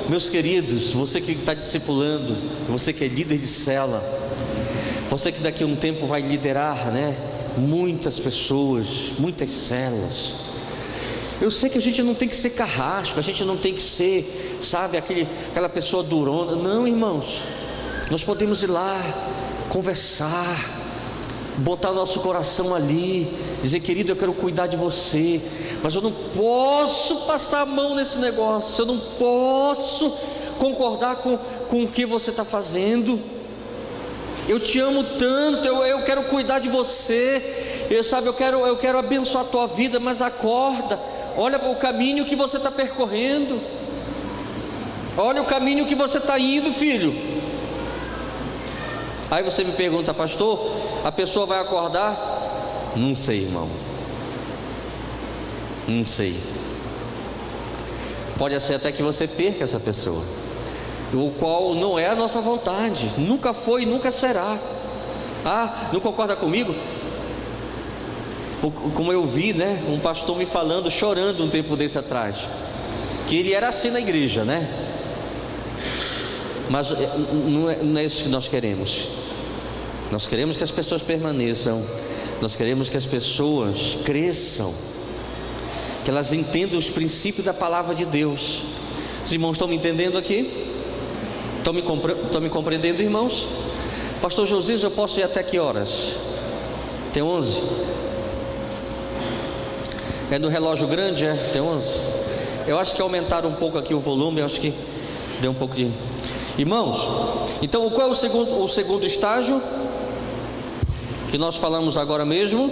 meus queridos, você que está discipulando, você que é líder de célula, você que daqui a um tempo vai liderar, né, muitas pessoas, muitas células. Eu sei que a gente não tem que ser carrasco, a gente não tem que ser, sabe, aquela pessoa durona. Não, irmãos, nós podemos ir lá, conversar, botar nosso coração ali, dizer: querido, eu quero cuidar de você, mas eu não posso passar a mão nesse negócio, eu não posso concordar com o que você está fazendo. Eu te amo tanto, eu quero cuidar de você, eu quero abençoar a tua vida, mas acorda, olha o caminho que você está percorrendo, olha o caminho que você está indo, filho. Aí você me pergunta: pastor, a pessoa vai acordar? Não sei, irmão, não sei. Pode ser até que você perca essa pessoa, o qual não é a nossa vontade, nunca foi e nunca será. Ah, não concorda comigo? Como eu vi, né, um pastor me falando, chorando um tempo desse atrás, que ele era assim na igreja, né? Mas não é isso que nós queremos. Nós queremos que as pessoas permaneçam, nós queremos que as pessoas cresçam, que elas entendam os princípios da palavra de Deus. Os irmãos estão me entendendo aqui? Estão me compreendendo, irmãos? Pastor Josias, eu posso ir até que horas? Tem 11? É no relógio grande, é? Tem 11? Eu acho que aumentaram um pouco aqui o volume, eu acho que deu um pouco de... Irmãos, então qual é o segundo estágio que nós falamos agora mesmo?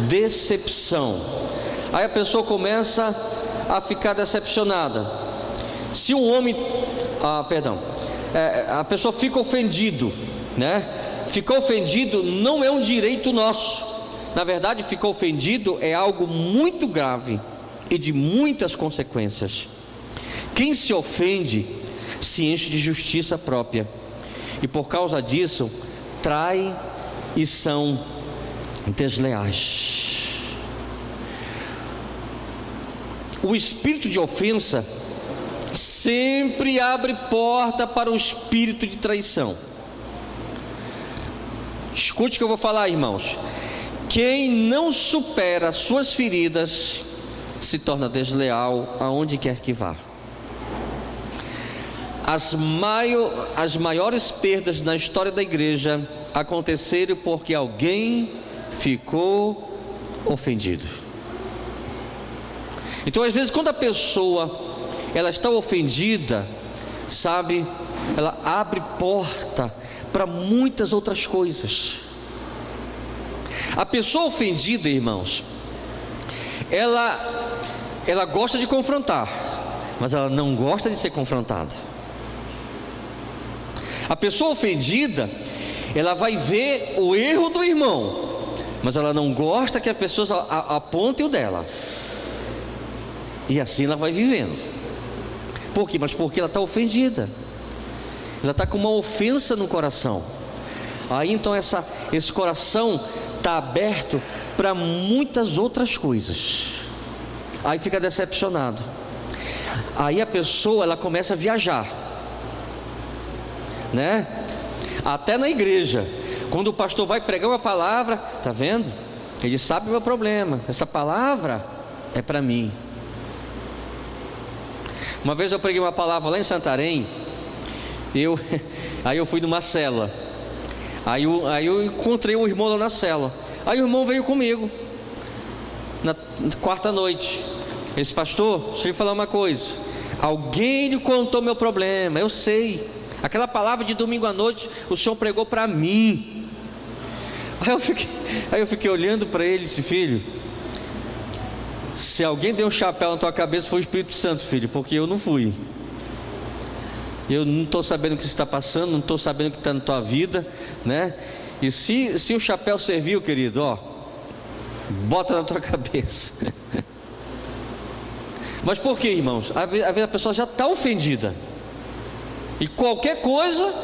Decepção. Aí a pessoa começa a ficar decepcionada. Se um homem... a pessoa fica ofendido, né? Ficar ofendido não é um direito nosso. Na verdade, ficar ofendido é algo muito grave e de muitas consequências. Quem se ofende se enche de justiça própria, e por causa disso trai e são desleais. O espírito de ofensa sempre abre porta para o espírito de traição. Escute o que eu vou falar, irmãos. Quem não supera suas feridas se torna desleal aonde quer que vá. As maiores perdas na história da igreja aconteceram porque alguém ficou ofendido. Então, às vezes, quando a pessoa ela está ofendida, sabe, ela abre porta para muitas outras coisas. A pessoa ofendida, irmãos, ela gosta de confrontar, mas ela não gosta de ser confrontada. A pessoa ofendida, ela vai ver o erro do irmão, mas ela não gosta que as pessoas apontem o dela. E assim ela vai vivendo. Por quê? Mas porque ela está ofendida, ela está com uma ofensa no coração. Aí então esse coração está aberto para muitas outras coisas. Aí fica decepcionado. Aí a pessoa ela começa a viajar, né? Até na igreja, quando o pastor vai pregar uma palavra, tá vendo? Ele sabe o meu problema. Essa palavra é para mim. Uma vez eu preguei uma palavra lá em Santarém. Aí eu fui numa célula. Aí eu encontrei um irmão lá na célula. Aí o irmão veio comigo na quarta noite. Esse pastor, deixa eu lhe falar uma coisa. Alguém lhe contou meu problema. Eu sei. Aquela palavra de domingo à noite o senhor pregou para mim. Aí eu fiquei olhando para ele e disse: filho, se alguém deu um chapéu na tua cabeça foi o Espírito Santo, filho, porque eu não fui. Eu não estou sabendo o que você está passando, não estou sabendo o que está na tua vida, né? E se o chapéu serviu, querido, ó, bota na tua cabeça. Mas por que, irmãos? Às vezes a pessoa já está ofendida. E qualquer coisa,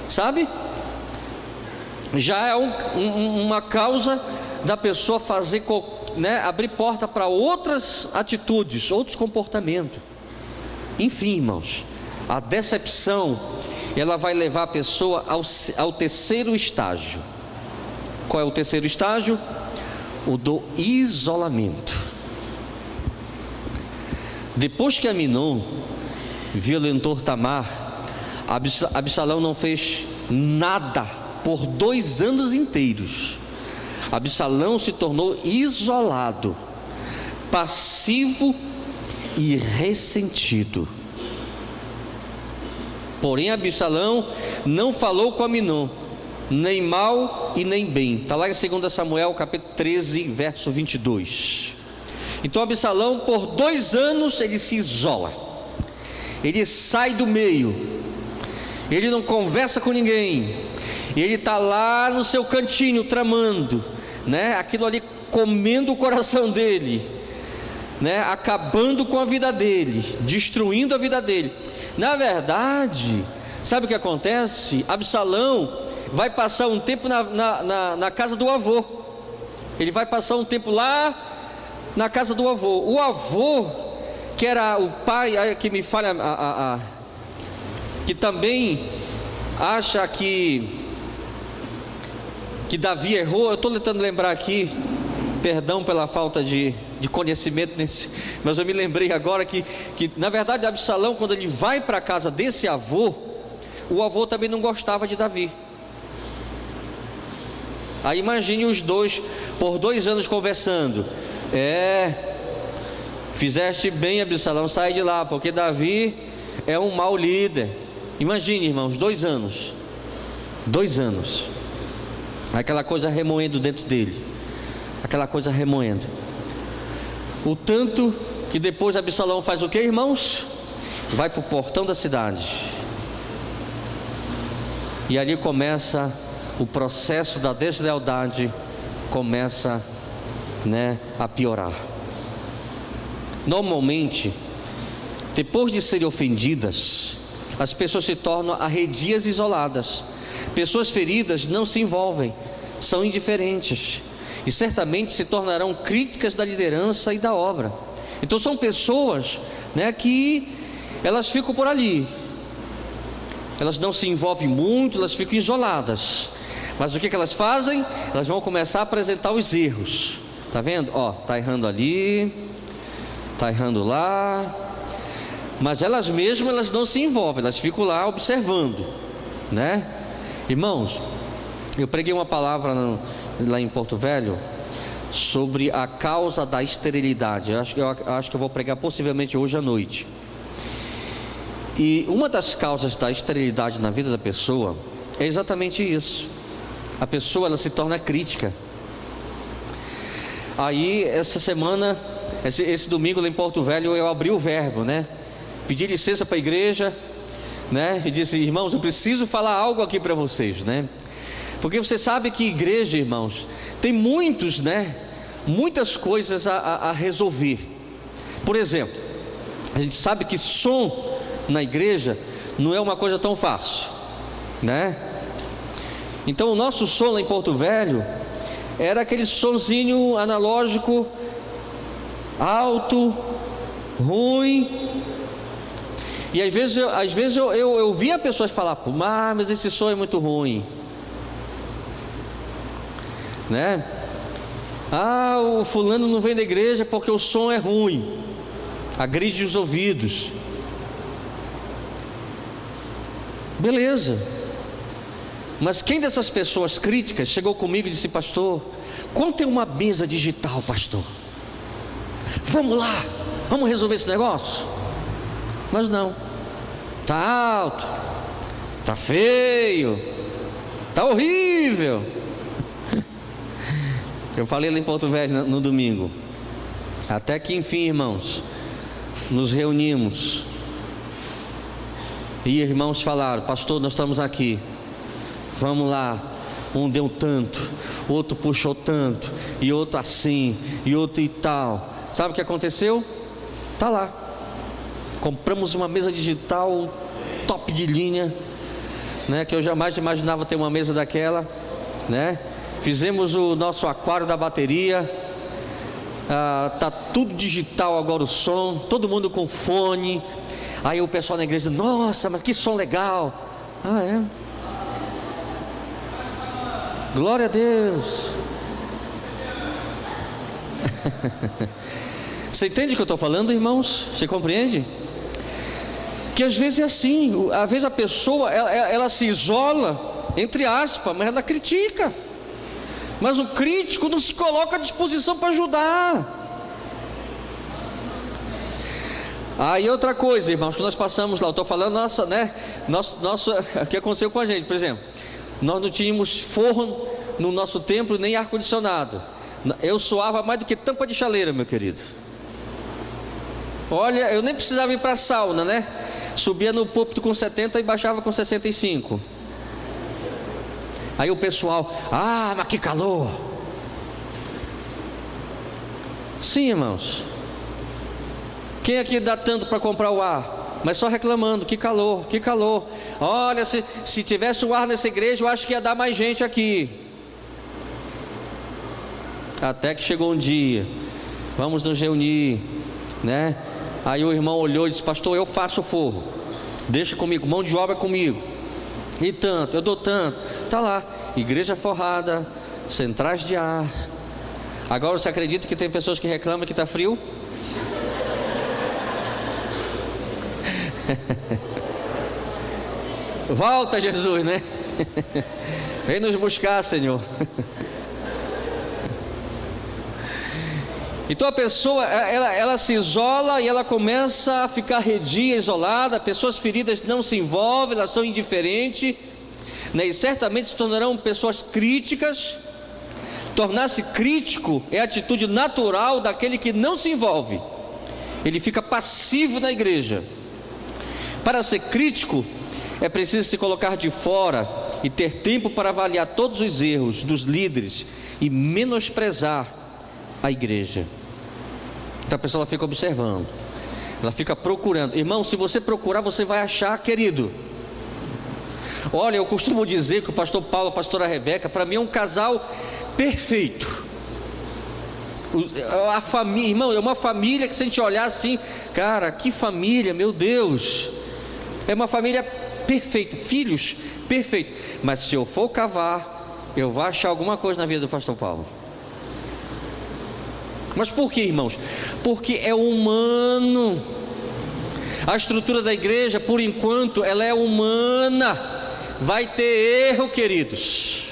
sabe, já é uma causa da pessoa fazer, né, abrir porta para outras atitudes, outros comportamentos. Enfim, irmãos, a decepção, ela vai levar a pessoa ao terceiro estágio. Qual é o terceiro estágio? O do isolamento. Depois que Aminon violentou Tamar, Absalão não fez nada por 2 anos inteiros. Absalão se tornou isolado, passivo e ressentido. Porém, Absalão não falou com Aminon, nem mal e nem bem. Está lá em 2 Samuel capítulo 13, verso 22. Então Absalão, por 2 anos, ele se isola, ele sai do meio, ele não conversa com ninguém, ele está lá no seu cantinho tramando, né? Aquilo ali comendo o coração dele, né? Acabando com a vida dele, destruindo a vida dele. Na verdade, sabe o que acontece? Absalão vai passar um tempo na casa do avô. Ele vai passar um tempo lá na casa do avô. O avô, que era o pai, que me falha, que também acha que Davi errou. Eu estou tentando lembrar aqui, perdão pela falta de conhecimento mas eu me lembrei agora que na verdade Absalão, quando ele vai para a casa desse avô, o avô também não gostava de Davi. Aí imagine os dois por 2 anos conversando. Fizeste bem, Absalão, sai de lá, porque Davi é um mau líder. Imagine, irmãos, 2 anos. 2 anos. Aquela coisa remoendo dentro dele. Aquela coisa remoendo. O tanto que depois Absalão faz o que, irmãos? Vai para o portão da cidade. E ali começa o processo da deslealdade, começa, a piorar. Normalmente, depois de serem ofendidas, as pessoas se tornam arredias isoladas. Pessoas feridas não se envolvem, são indiferentes, e certamente se tornarão críticas da liderança e da obra. Então são pessoas, que elas ficam por ali, elas não se envolvem muito, elas ficam isoladas. Mas o que elas fazem? Elas vão começar a apresentar os erros. Está vendo? Está errando ali, está errando lá. Mas elas mesmas, elas não se envolvem, elas ficam lá observando, Irmãos, eu preguei uma palavra lá em Porto Velho sobre a causa da esterilidade. Eu acho que eu vou pregar possivelmente hoje à noite. E uma das causas da esterilidade na vida da pessoa é exatamente isso. A pessoa, ela se torna crítica. Aí essa semana, esse domingo lá em Porto Velho, eu abri o verbo, pedi licença para a igreja, e disse: irmãos, eu preciso falar algo aqui para vocês, porque você sabe que igreja, irmãos, tem muitas coisas a resolver. Por exemplo, a gente sabe que som na igreja não é uma coisa tão fácil, Então o nosso som lá em Porto Velho era aquele sonzinho analógico, alto, ruim. E às vezes eu via pessoas falar: mas esse som é muito ruim, o fulano não vem da igreja porque o som é ruim, agride os ouvidos. Beleza, mas quem dessas pessoas críticas chegou comigo e disse: pastor, quanto é uma mesa digital, pastor? Vamos lá, vamos resolver esse negócio? Mas não, está alto, está feio, está horrível. Eu falei lá em Porto Velho no domingo, até que enfim, irmãos, nos reunimos e irmãos falaram: pastor, nós estamos aqui, vamos lá. Um deu tanto, outro puxou tanto, e outro assim, e outro e tal. Sabe o que aconteceu? Está lá, compramos uma mesa digital top de linha, que eu jamais imaginava ter uma mesa daquela, Fizemos o nosso aquário da bateria, tá tudo digital agora, o som, todo mundo com fone, Aí o pessoal na igreja, nossa, mas que som legal. Ah, é? Glória a Deus. Você entende o que eu estou falando, irmãos? Você compreende? Que às vezes é assim, às vezes a pessoa, ela se isola, entre aspas, mas ela critica. Mas o crítico não se coloca à disposição para ajudar. Aí outra coisa, irmãos, que nós passamos lá, eu estou falando nosso, o que aconteceu com a gente, por exemplo, nós não tínhamos forno no nosso templo, nem ar-condicionado. Eu suava mais do que tampa de chaleira, meu querido. Olha, eu nem precisava ir para a sauna, né? Subia no púlpito com 70 e baixava com 65. Aí o pessoal, mas que calor. Sim, irmãos. Quem aqui dá tanto para comprar o ar? Mas só reclamando, que calor, que calor. Olha, se tivesse o ar nessa igreja, eu acho que ia dar mais gente aqui. Até que chegou um dia, vamos nos reunir, né? Aí o irmão olhou e disse, pastor, eu faço o forro, deixa comigo, mão de obra comigo. E tanto, eu dou tanto. Está lá, igreja forrada, centrais de ar. Agora você acredita que tem pessoas que reclamam que está frio? Volta, Jesus, né? Vem nos buscar, Senhor. Então a pessoa, ela se isola e ela começa a ficar redia, isolada. Pessoas feridas não se envolvem, elas são indiferentes, né? E certamente se tornarão pessoas críticas. Tornar-se crítico é a atitude natural daquele que não se envolve. Ele fica passivo na igreja. Para ser crítico, é preciso se colocar de fora e ter tempo para avaliar todos os erros dos líderes e menosprezar a igreja. Então a pessoa fica observando, ela fica procurando. Irmão, se você procurar, você vai achar, querido. Olha, eu costumo dizer que o pastor Paulo e a pastora Rebeca, para mim é um casal perfeito. A família, irmão, é uma família que se a gente olhar assim, cara, que família, meu Deus. É uma família perfeita, filhos perfeitos. Mas se eu for cavar, eu vou achar alguma coisa na vida do pastor Paulo. Mas por que, irmãos? Porque é humano. A estrutura da igreja, por enquanto, ela é humana. Vai ter erro, queridos.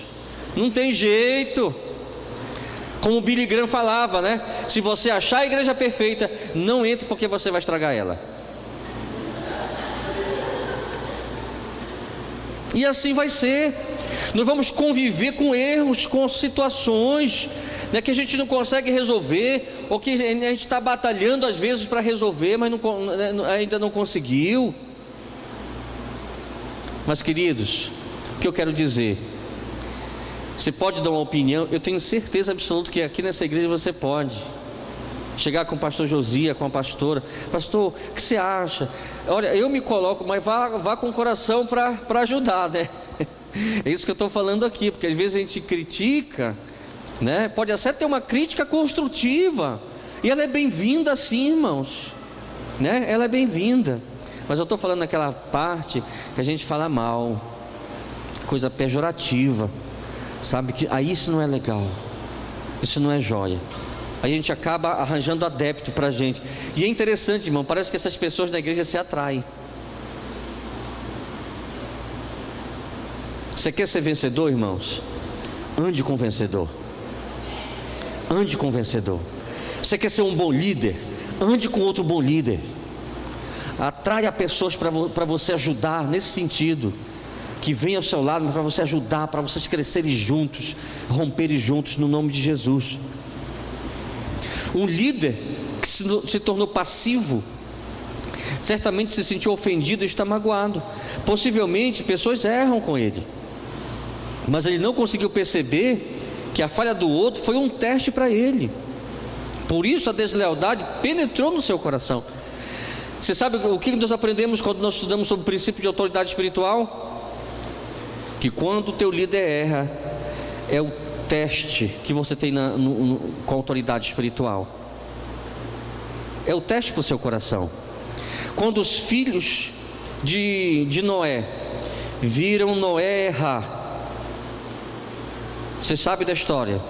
Não tem jeito. Como o Billy Graham falava, né? Se você achar a igreja perfeita, não entre porque você vai estragar ela. E assim vai ser. Nós vamos conviver com erros, com situações, né, que a gente não consegue resolver, ou que a gente está batalhando às vezes para resolver, mas ainda não conseguiu. Mas queridos, o que eu quero dizer, você pode dar uma opinião, eu tenho certeza absoluta que aqui nessa igreja você pode chegar com o pastor Josias, com a pastora, pastor, o que você acha? Olha, eu me coloco, mas vá com o coração para ajudar, né? É isso que eu estou falando aqui, porque às vezes a gente critica, né? Pode até ter uma crítica construtiva, e ela é bem-vinda sim, irmãos, né? Ela é bem-vinda, mas eu estou falando naquela parte que a gente fala mal, coisa pejorativa, sabe? Que aí isso não é legal, isso não é joia. A gente acaba arranjando adepto para a gente. E é interessante, irmão, parece que essas pessoas na igreja se atraem. Você quer ser vencedor, irmãos? Ande com vencedor. Ande com vencedor. Você quer ser um bom líder? Ande com outro bom líder. Atraia pessoas para você ajudar nesse sentido. Que venha ao seu lado para você ajudar, para vocês crescerem juntos, romperem juntos no nome de Jesus. Um líder que se tornou passivo, certamente se sentiu ofendido e está magoado. Possivelmente pessoas erram com ele, mas ele não conseguiu perceber que a falha do outro foi um teste para ele. Por isso a deslealdade penetrou no seu coração. Você sabe o que nós aprendemos quando nós estudamos sobre o princípio de autoridade espiritual? Que quando o teu líder erra, é o teste que você tem com a autoridade espiritual. É o teste para o seu coração. Quando os filhos de Noé viram Noé errar, você sabe da história.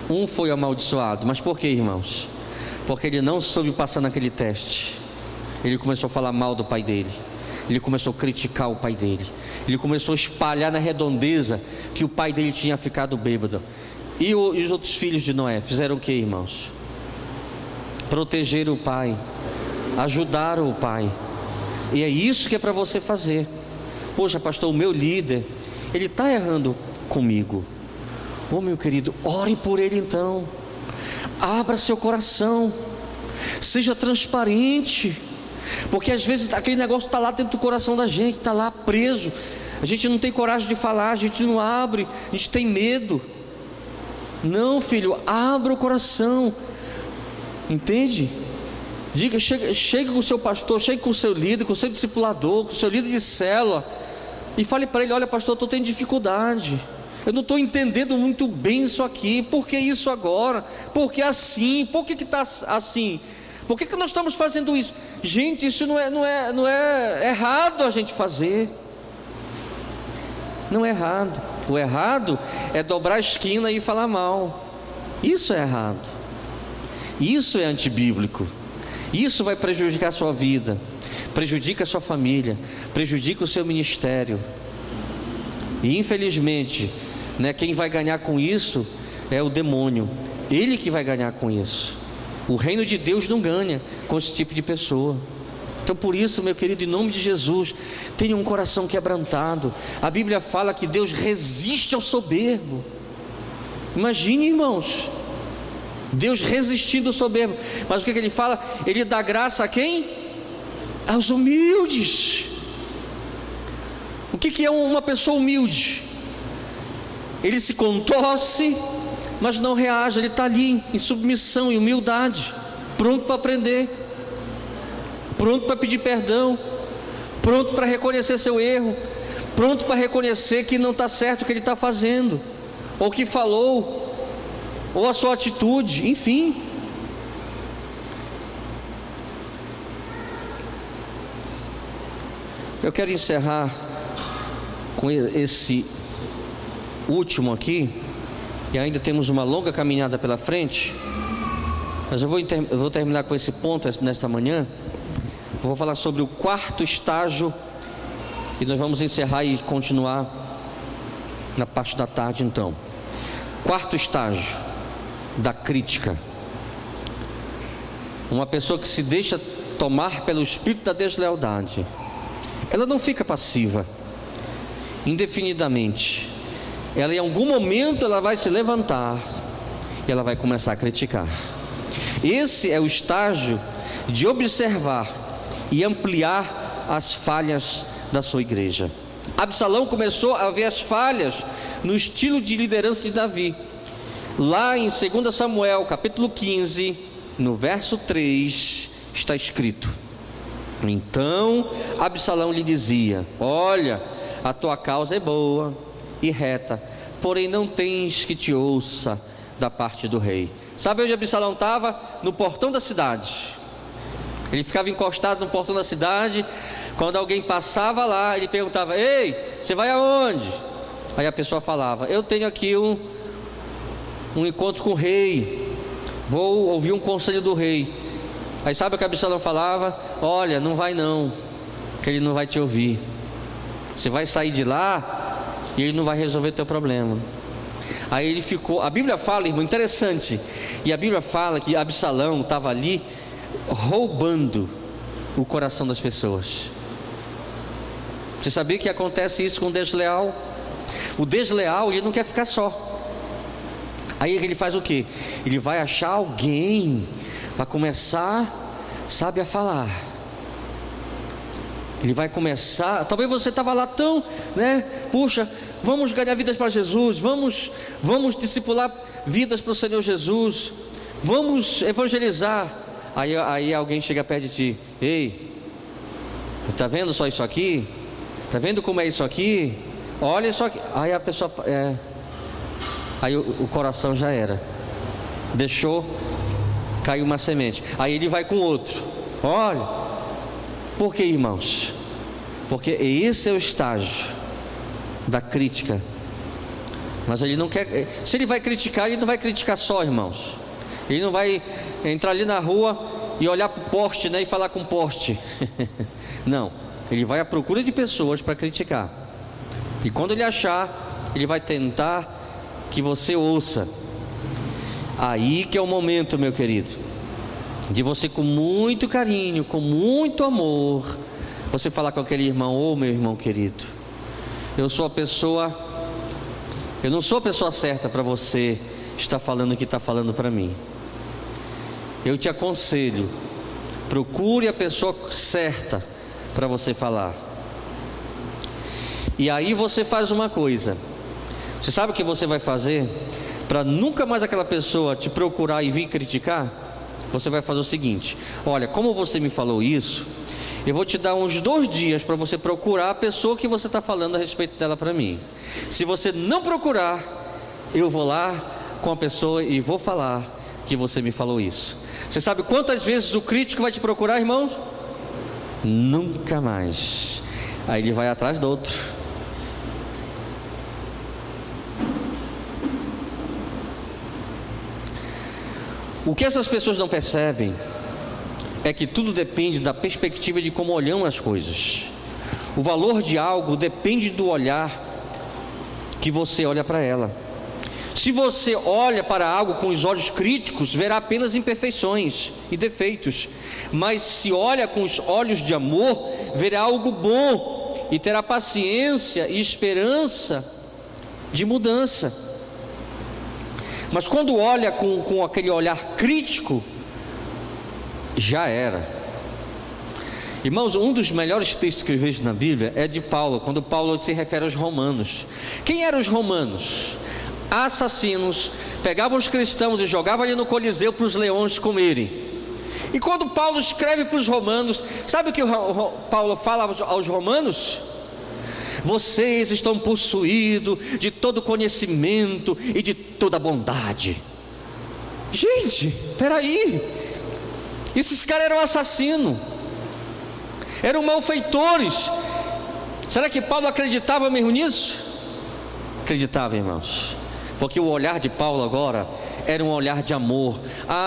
Um foi amaldiçoado, mas por que, irmãos? Porque ele não soube passar naquele teste. Ele começou a falar mal do pai dele, ele começou a criticar o pai dele, ele começou a espalhar na redondeza que o pai dele tinha ficado bêbado. E os outros filhos de Noé fizeram o que, irmãos? Protegeram o pai, ajudaram o pai. E é isso que é para você fazer. Poxa, pastor, o meu líder, ele está errando comigo. Ô meu querido, ore por ele então. Abra seu coração, seja transparente, porque às vezes aquele negócio está lá dentro do coração da gente, está lá preso. A gente não tem coragem de falar, a gente não abre, a gente tem medo. Não, filho, abra o coração, entende? Diga, chegue com o seu pastor, chegue com o seu líder, com o seu discipulador, com o seu líder de célula, e fale para ele: olha, pastor, eu estou tendo dificuldade, eu não estou entendendo muito bem isso aqui. Por que isso agora? Por que assim? Por que está assim? Por que nós estamos fazendo isso? Gente, isso não é errado a gente fazer. Não é errado. O errado é dobrar a esquina e falar mal. Isso é errado. Isso é antibíblico. Isso vai prejudicar a sua vida, prejudica a sua família, prejudica o seu ministério. E infelizmente, quem vai ganhar com isso é o demônio. Ele que vai ganhar com isso. O reino de Deus não ganha com esse tipo de pessoa. Então por isso, meu querido, em nome de Jesus, tenha um coração quebrantado. A Bíblia fala que Deus resiste ao soberbo. Imagine, irmãos, Deus resistindo ao soberbo. Mas o que ele fala? Ele dá graça a quem? Aos humildes. O que é uma pessoa humilde? Ele se contorce, mas não reage. Ele está ali em submissão, em humildade, pronto para aprender, pronto para pedir perdão, pronto para reconhecer seu erro, pronto para reconhecer que não está certo o que ele está fazendo, ou que falou, ou a sua atitude, enfim. Eu quero encerrar com esse último aqui, e ainda temos uma longa caminhada pela frente, mas eu vou terminar com esse ponto nesta manhã. Eu vou falar sobre o quarto estágio, e nós vamos encerrar e continuar na parte da tarde então. Quarto estágio da crítica. Uma pessoa que se deixa tomar pelo espírito da deslealdade, ela não fica passiva indefinidamente. Ela em algum momento ela vai se levantar e ela vai começar a criticar. Esse é o estágio de observar e ampliar as falhas da sua igreja. Absalão começou a ver as falhas no estilo de liderança de Davi. Lá em 2 Samuel capítulo 15, no verso 3, está escrito: então Absalão lhe dizia: olha, a tua causa é boa e reta, porém não tens que te ouça da parte do rei. Sabe onde Absalão estava? No portão da cidade. Ele ficava encostado no portão da cidade. Quando alguém passava lá, ele perguntava: ei, você vai aonde? Aí a pessoa falava: eu tenho aqui um encontro com o rei, vou ouvir um conselho do rei. Aí sabe o que Absalão falava? Olha, não vai não, que ele não vai te ouvir. Você vai sair de lá e ele não vai resolver teu problema. Aí ele ficou, a Bíblia fala, irmão, interessante, e a Bíblia fala que Absalão estava ali roubando o coração das pessoas. Você sabia que acontece isso com o desleal? O desleal, ele não quer ficar só. Aí ele faz o quê? Ele vai achar alguém para começar, sabe, a falar. Ele vai começar, talvez você estava lá tão, puxa, vamos ganhar vidas para Jesus, vamos discipular vidas para o Senhor Jesus, vamos evangelizar. Aí alguém chega perto de ti: ei, está vendo só isso aqui? Está vendo como é isso aqui? Olha isso aqui. Aí a pessoa, aí o coração já era, deixou cair uma semente. Aí ele vai com outro: olha, Por que, irmãos? Porque esse é o estágio da crítica. Mas ele não quer. Se ele vai criticar, ele não vai criticar só, irmãos. Ele não vai entrar ali na rua e olhar para o poste, né, e falar com o poste. Não, ele vai à procura de pessoas para criticar. E quando ele achar, ele vai tentar que você ouça. Aí que é o momento, meu querido, de você, com muito carinho, com muito amor, você falar com aquele irmão: ô meu irmão querido, eu não sou a pessoa certa para você estar falando o que está falando para mim. Eu te aconselho, procure a pessoa certa para você falar. E aí você faz uma coisa. Você sabe o que você vai fazer para nunca mais aquela pessoa te procurar e vir criticar? Você vai fazer o seguinte: olha, como você me falou isso, eu vou te dar uns 2 dias para você procurar a pessoa que você está falando a respeito dela para mim. Se você não procurar, eu vou lá com a pessoa e vou falar que você me falou isso. Você sabe quantas vezes o crítico vai te procurar, irmãos? Nunca mais. Aí ele vai atrás do outro. O que essas pessoas não percebem é que tudo depende da perspectiva de como olhamos as coisas. O valor de algo depende do olhar que você olha para ela. Se você olha para algo com os olhos críticos, verá apenas imperfeições e defeitos. Mas se olha com os olhos de amor, verá algo bom e terá paciência e esperança de mudança. Mas quando olha com aquele olhar crítico, já era. Irmãos, um dos melhores textos que eu vejo na Bíblia é de Paulo, quando Paulo se refere aos romanos. Quem eram os romanos? Assassinos, pegavam os cristãos e jogavam ali no Coliseu para os leões comerem. E quando Paulo escreve para os romanos, sabe o que Paulo fala aos romanos? Vocês estão possuídos de todo conhecimento e de toda bondade. Gente, peraí, esses caras eram assassinos, eram malfeitores. Será que Paulo acreditava mesmo nisso? Acreditava, irmãos, porque o olhar de Paulo agora era um olhar de amor.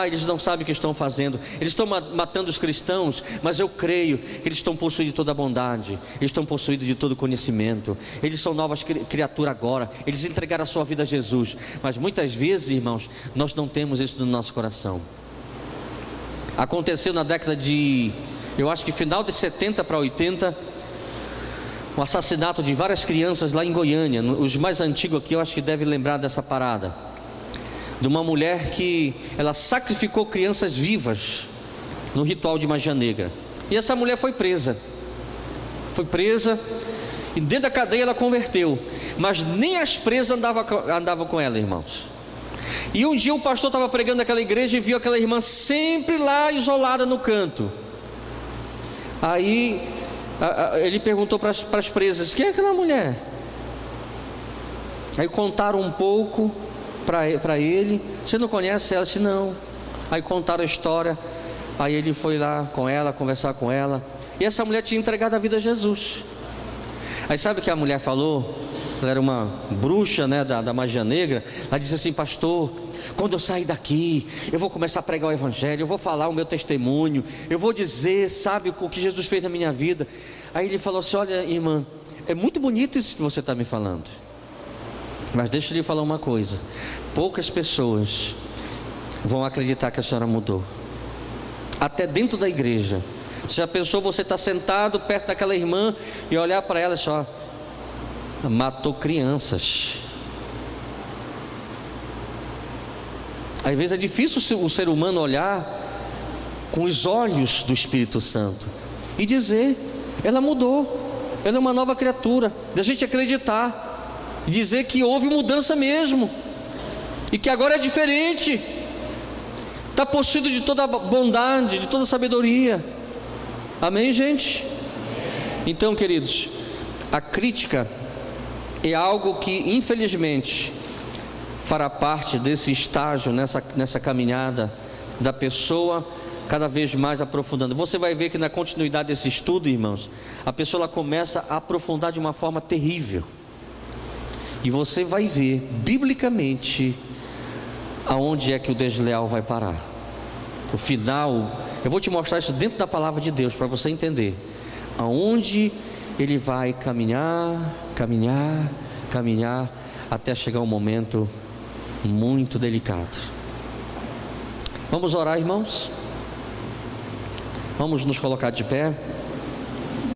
Eles não sabem o que estão fazendo, eles estão matando os cristãos, mas eu creio que eles estão possuídos de toda a bondade, eles estão possuídos de todo conhecimento, eles são novas criaturas agora, eles entregaram a sua vida a Jesus. Mas muitas vezes, irmãos, nós não temos isso no nosso coração. Aconteceu na década de, eu acho que final de 70 para 80, o assassinato de várias crianças lá em Goiânia. Os mais antigos aqui eu acho que devem lembrar dessa parada, de uma mulher que ela sacrificou crianças vivas no ritual de magia negra. E essa mulher foi presa e dentro da cadeia ela converteu, mas nem as presas andavam com ela, irmãos. E um dia o pastor estava pregando naquela igreja e viu aquela irmã sempre lá isolada no canto. Aí ele perguntou para as presas: quem é aquela mulher? Aí contaram um pouco para ele. Você não conhece ela? Disse não. Aí contaram a história. Aí ele foi lá com ela, conversar com ela, e essa mulher tinha entregado a vida a Jesus. Aí sabe o que a mulher falou? Ela era uma bruxa, né, da magia negra. Ela disse assim: pastor, quando eu sair daqui, eu vou começar a pregar o evangelho, eu vou falar o meu testemunho, eu vou dizer, sabe, o que Jesus fez na minha vida. Aí ele falou assim: olha, irmã, é muito bonito isso que você está me falando, mas deixa eu lhe falar uma coisa: poucas pessoas vão acreditar que a senhora mudou, até dentro da igreja. Você já pensou você estar sentado perto daquela irmã e olhar para ela e só matou crianças? Às vezes é difícil o ser humano olhar com os olhos do Espírito Santo e dizer: ela mudou, ela é uma nova criatura. Da gente acreditar e dizer que houve mudança mesmo, e que agora é diferente, está possuído de toda bondade, de toda sabedoria. Amém, gente? Então, queridos, a crítica é algo que infelizmente fará parte desse estágio, nessa caminhada da pessoa cada vez mais aprofundando. Você vai ver que na continuidade desse estudo, irmãos, a pessoa ela começa a aprofundar de uma forma terrível. E você vai ver, biblicamente, aonde é que o desleal vai parar. O final, eu vou te mostrar isso dentro da palavra de Deus, para você entender. Aonde ele vai caminhar, caminhar, caminhar, até chegar um momento muito delicado. Vamos orar, irmãos? Vamos nos colocar de pé.